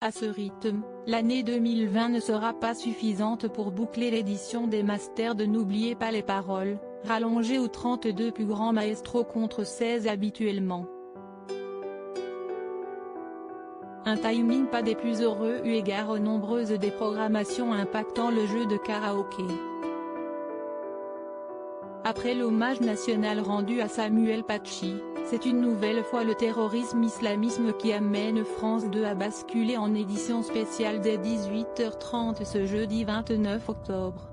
À ce rythme, l'année 2020 ne sera pas suffisante pour boucler l'édition des Masters de N'oubliez pas les paroles, rallongée aux 32 plus grands maestros contre 16 habituellement. Un timing pas des plus heureux eu égard aux nombreuses déprogrammations impactant le jeu de karaoké. Après l'hommage national rendu à Samuel Paty, c'est une nouvelle fois le terrorisme-islamisme qui amène France 2 à basculer en édition spéciale dès 18h30 ce jeudi 29 octobre.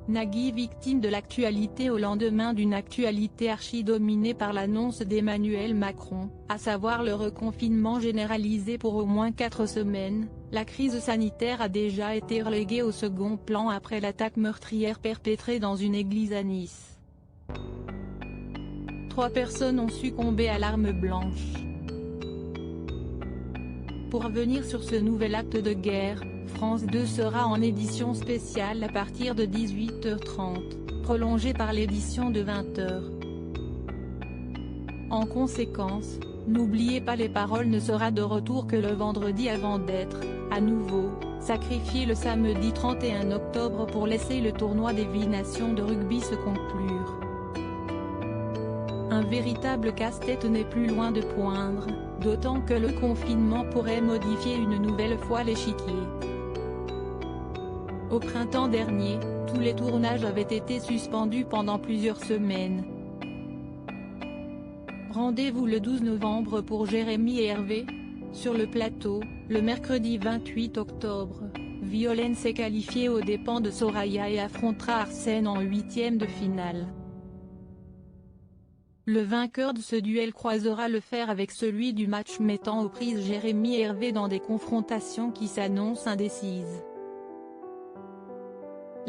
Nagui victime de l'actualité au lendemain d'une actualité archi-dominée par l'annonce d'Emmanuel Macron, à savoir le reconfinement généralisé pour au moins 4 semaines, la crise sanitaire a déjà été reléguée au second plan après l'attaque meurtrière perpétrée dans une église à Nice. 3 personnes ont succombé à l'arme blanche. Pour revenir sur ce nouvel acte de guerre, France 2 sera en édition spéciale à partir de 18h30, prolongée par l'édition de 20h. En conséquence, N'oubliez pas les paroles ne sera de retour que le vendredi avant d'être, à nouveau, sacrifié le samedi 31 octobre pour laisser le tournoi des 8 nations de rugby se conclure. Un véritable casse-tête n'est plus loin de poindre, d'autant que le confinement pourrait modifier une nouvelle fois l'échiquier. Au printemps dernier, tous les tournages avaient été suspendus pendant plusieurs semaines. Rendez-vous le 12 novembre pour Jérémy et Hervé. Sur le plateau, le mercredi 28 octobre, Violaine s'est qualifiée aux dépens de Soraya et affrontera Arsène en 8e de finale. Le vainqueur de ce duel croisera le fer avec celui du match mettant aux prises Jérémy et Hervé dans des confrontations qui s'annoncent indécises.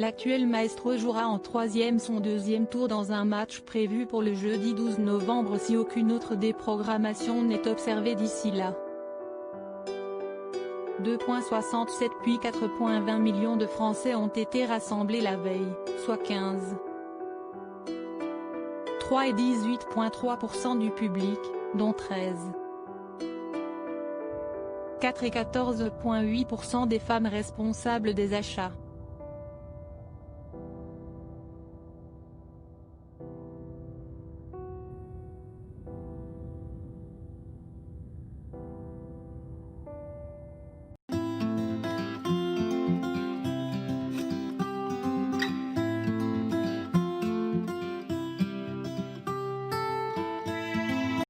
L'actuel maestro jouera en 3e son 2e tour dans un match prévu pour le jeudi 12 novembre si aucune autre déprogrammation n'est observée d'ici là. 2,67 puis 4,20 millions de Français ont été rassemblés la veille, soit 15,3 et 18,3% du public, dont 13,4 et 14,8% des femmes responsables des achats.